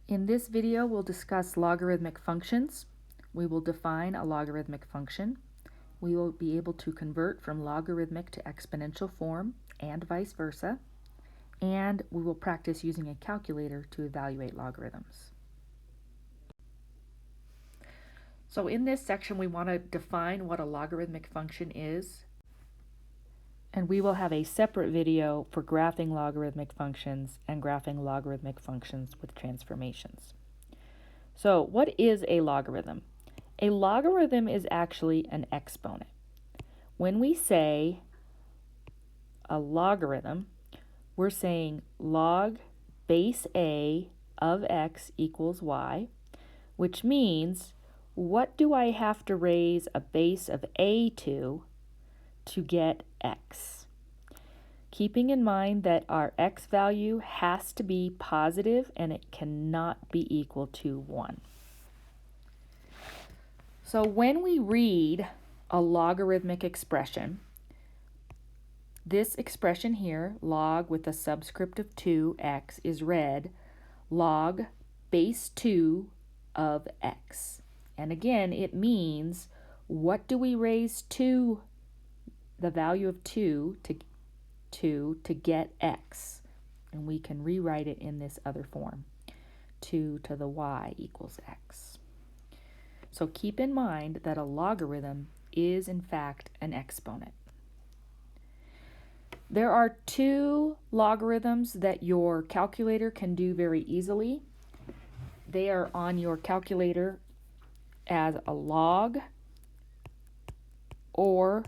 In this video, we'll discuss logarithmic functions. We will define a logarithmic function. We will be able to convert from logarithmic to exponential form and vice versa. And we will practice using a calculator to evaluate logarithms. So in this section, we want to define what a logarithmic function is. And we will have a separate video for graphing logarithmic functions and graphing logarithmic functions with transformations. So what is a logarithm? A logarithm is actually an exponent. When we say a logarithm, we're saying log base a of x equals y, which means what do I have to raise a base of a to get x? Keeping in mind that our x value has to be positive and it cannot be equal to 1. So when we read a logarithmic expression, this expression here, log with a subscript of 2x, is read log base 2 of x. And again, it means what do we raise to the value of 2 to get x? And we can rewrite it in this other form. 2 to the y equals x. So keep in mind that a logarithm is in fact an exponent. There are two logarithms that your calculator can do very easily. They are on your calculator as a log or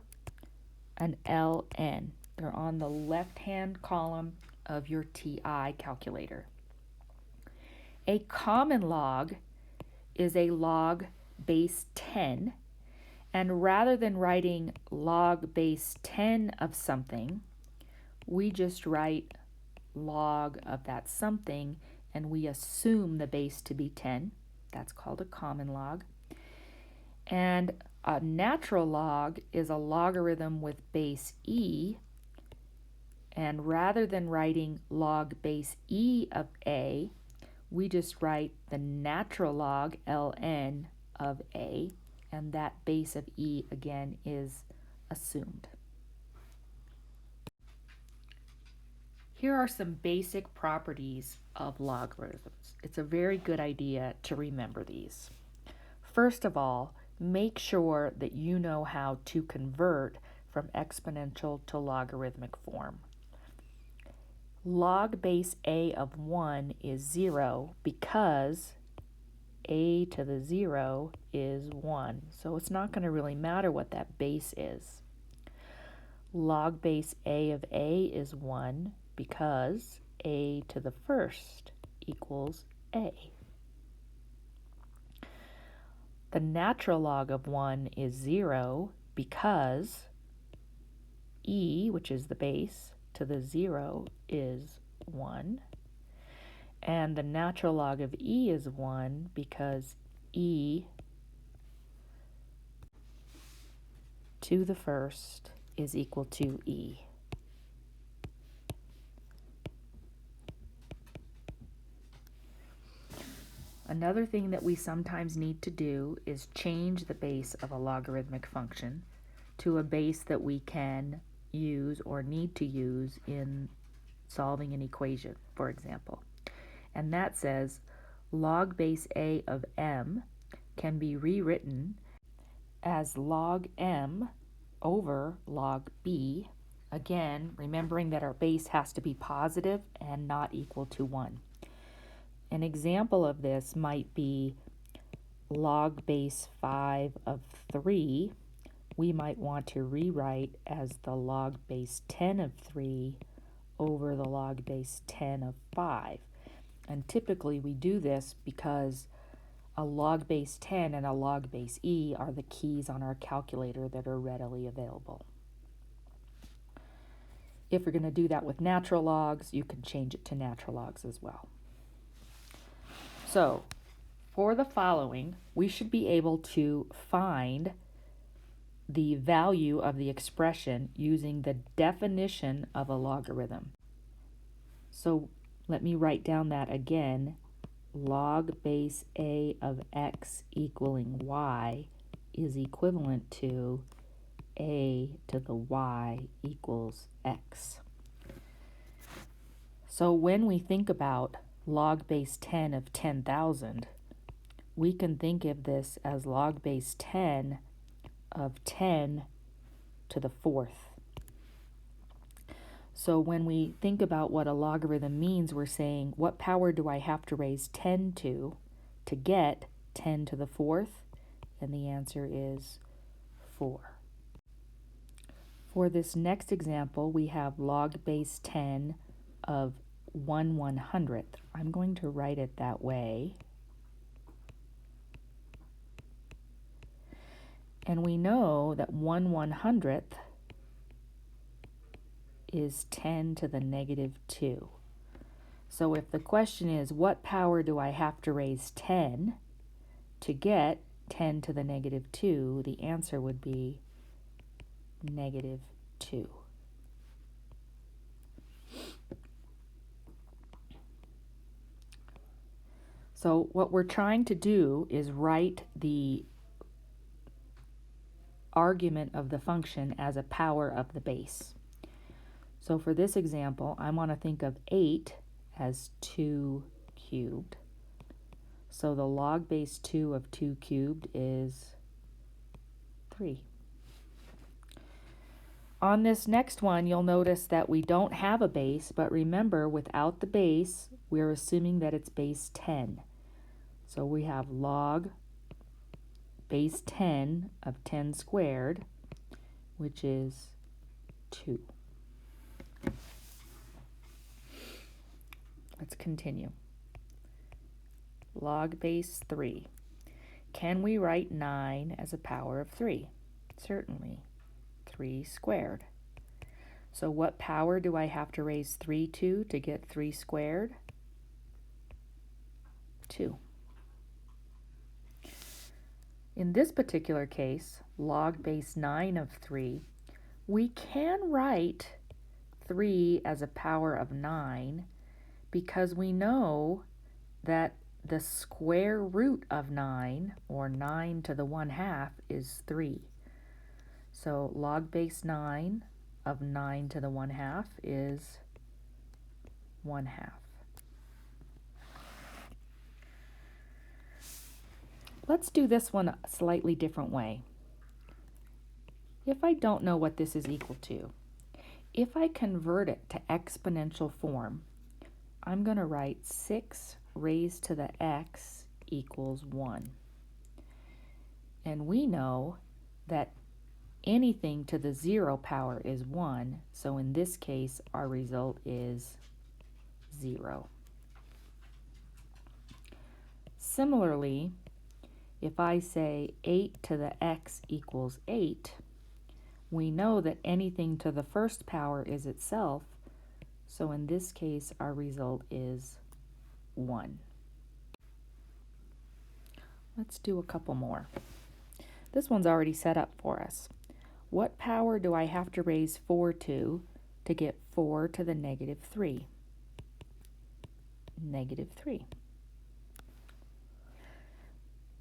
an ln. They're on the left-hand column of your TI calculator. A common log is a log base 10, and rather than writing log base 10 of something, we just write log of that something and we assume the base to be 10. That's called a common log. And a natural log is a logarithm with base e, and rather than writing log base e of a, we just write the natural log ln of a, and that base of e again is assumed. Here are some basic properties of logarithms. It's a very good idea to remember these. First of all, make sure that you know how to convert from exponential to logarithmic form. Log base a of 1 is 0 because a to the 0 is 1. So it's not going to really matter what that base is. Log base a of a is 1 because a to the first equals a. The natural log of 1 is 0 because e, which is the base, to the 0 is 1. And the natural log of e is 1 because e to the first is equal to e. Another thing that we sometimes need to do is change the base of a logarithmic function to a base that we can use or need to use in solving an equation, for example. And that says log base a of m can be rewritten as log m over log b. Again, remembering that our base has to be positive and not equal to 1. An example of this might be log base 5 of 3. We might want to rewrite as the log base 10 of 3 over the log base 10 of 5. And typically we do this because a log base 10 and a log base e are the keys on our calculator that are readily available. If we're going to do that with natural logs, you can change it to natural logs as well. So, for the following, we should be able to find the value of the expression using the definition of a logarithm. So, let me write down that again. log base a of x equaling y is equivalent to a to the y equals x. So when we think about log base 10 of 10,000, we can think of this as log base 10 of 10 to the fourth. So when we think about what a logarithm means, we're saying, what power do I have to raise 10 to get 10 to the fourth? And the answer is 4. For this next example, we have log base 10 of 1/100th. I'm going to write it that way. And we know that 1/100th is 10 to the negative 2. So if the question is, what power do I have to raise 10 to get 10 to the negative 2, the answer would be negative 2. So what we're trying to do is write the argument of the function as a power of the base. So for this example, I want to think of 8 as 2 cubed. So the log base 2 of 2 cubed is 3. On this next one, you'll notice that we don't have a base, but remember, without the base, we're assuming that it's base 10. So we have log base 10 of 10 squared, which is 2. Let's continue. Log base 3. Can we write 9 as a power of 3? Certainly. 3 squared. So what power do I have to raise 3 to get 3 squared? 2. In this particular case, log base 9 of 3, we can write 3 as a power of 9 because we know that the square root of 9, or 9 to the 1/2, is 3. So log base 9 of 9 to the 1/2 is 1/2. Let's do this one a slightly different way. If I don't know what this is equal to, if I convert it to exponential form, I'm going to write 6 raised to the x equals 1. And we know that anything to the 0 power is 1, so in this case, our result is 0. Similarly, if I say 8 to the x equals 8, we know that anything to the first power is itself, so in this case, our result is 1. Let's do a couple more. This one's already set up for us. What power do I have to raise 4 to get 4 to the negative 3? Negative 3.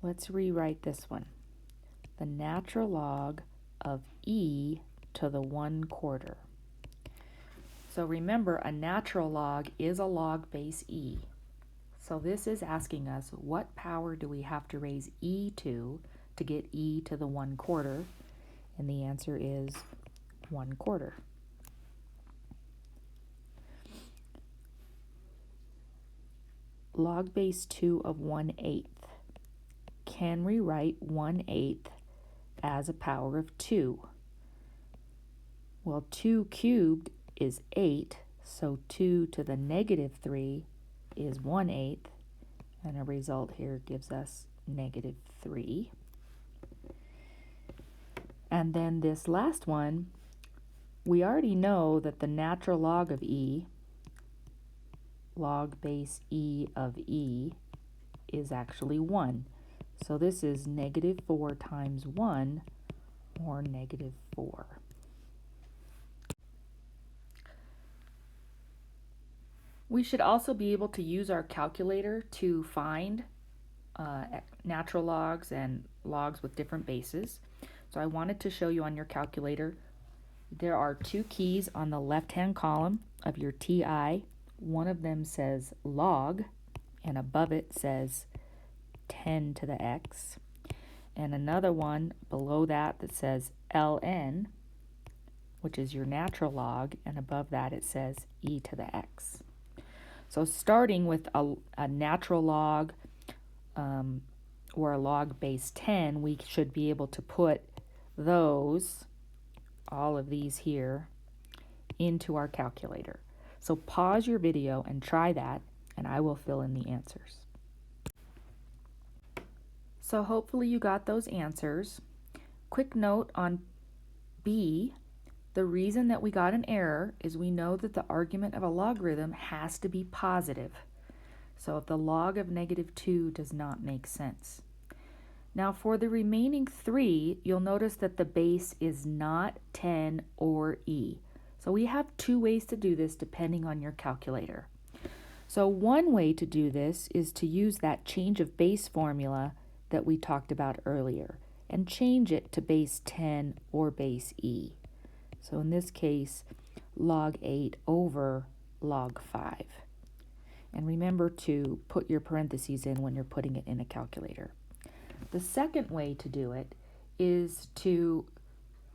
Let's rewrite this one. The natural log of e to the 1/4. So remember, a natural log is a log base e. So this is asking us, what power do we have to raise e to get e to the 1/4? And the answer is 1/4. Log base 2 of 1/8. Can we write 1/8 as a power of 2? Well, 2 cubed is 8, so 2 to the negative 3 is 1/8, and a result here gives us negative 3. And then this last one, we already know that the natural log of e, log base e of e, is actually 1. So this is negative 4 times 1, or negative 4. We should also be able to use our calculator to find natural logs and logs with different bases. So I wanted to show you on your calculator, there are two keys on the left-hand column of your TI. One of them says log, and above it says 10 to the x. And another one below that says ln, which is your natural log, and above that it says e to the x. So starting with a natural log or a log base 10, we should be able to put those, all of these here, into our calculator. So pause your video and try that, and I will fill in the answers. So hopefully you got those answers. Quick note on B, the reason that we got an error is we know that the argument of a logarithm has to be positive. So if the log of -2 does not make sense. Now for the remaining three, you'll notice that the base is not 10 or e. So we have two ways to do this depending on your calculator. So one way to do this is to use that change of base formula that we talked about earlier and change it to base 10 or base e. So in this case, log 8 over log 5. And remember to put your parentheses in when you're putting it in a calculator. The second way to do it is to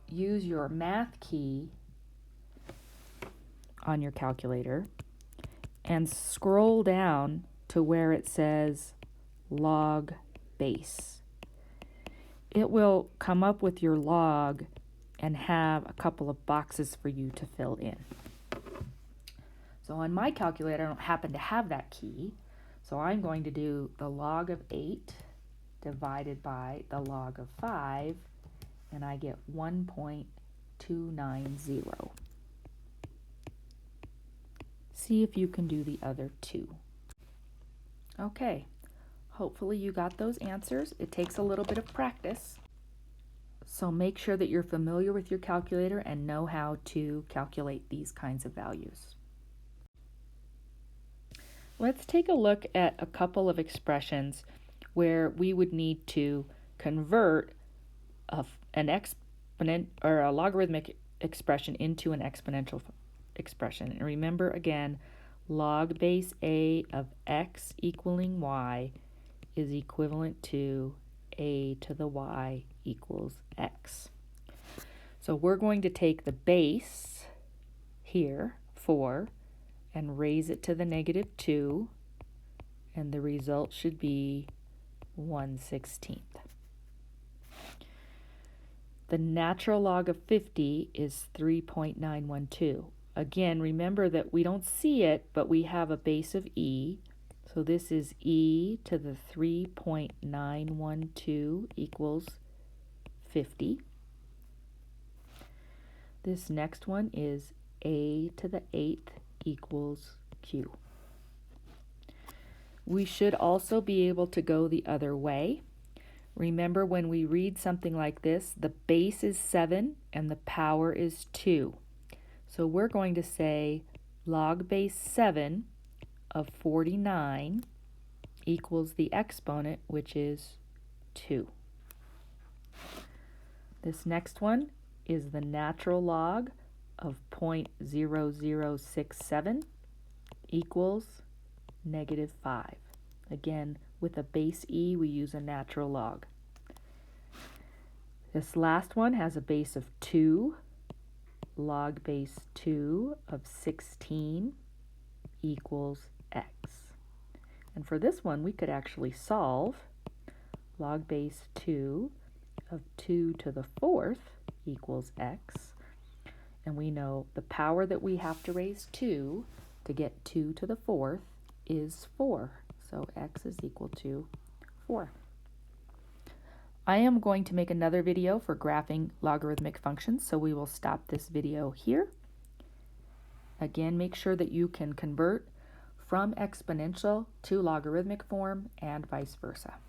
use your math key on your calculator and scroll down to where it says log base. It will come up with your log and have a couple of boxes for you to fill in. So on my calculator, I don't happen to have that key, so I'm going to do the log of 8 divided by the log of 5, and I get 1.290. See if you can do the other two. Okay, hopefully you got those answers. It takes a little bit of practice, so make sure that you're familiar with your calculator and know how to calculate these kinds of values. Let's take a look at a couple of expressions where we would need to convert an exponent or a logarithmic expression into an exponential expression. And remember again, log base a of x equaling y is equivalent to a to the y equals x. So we're going to take the base here, 4, and raise it to the -2, and the result should be 1/16. The natural log of 50 is 3.912. Again, remember that we don't see it, but we have a base of e, so this is e to the 3.912 equals 50. This next one is a to the 8th equals q. We should also be able to go the other way. Remember, when we read something like this, the base is 7 and the power is 2. So we're going to say log base 7 of 49 equals the exponent, which is 2. This next one is the natural log of 0.0067 equals -5. Again, with a base e, we use a natural log. This last one has a base of 2. Log base 2 of 16 equals x. And for this one, we could actually solve. Log base 2 of 2 to the 4th equals x. And we know the power that we have to raise 2 to get 2 to the 4th is 4. So x is equal to 4. I am going to make another video for graphing logarithmic functions, so we will stop this video here. Again, make sure that you can convert from exponential to logarithmic form and vice versa.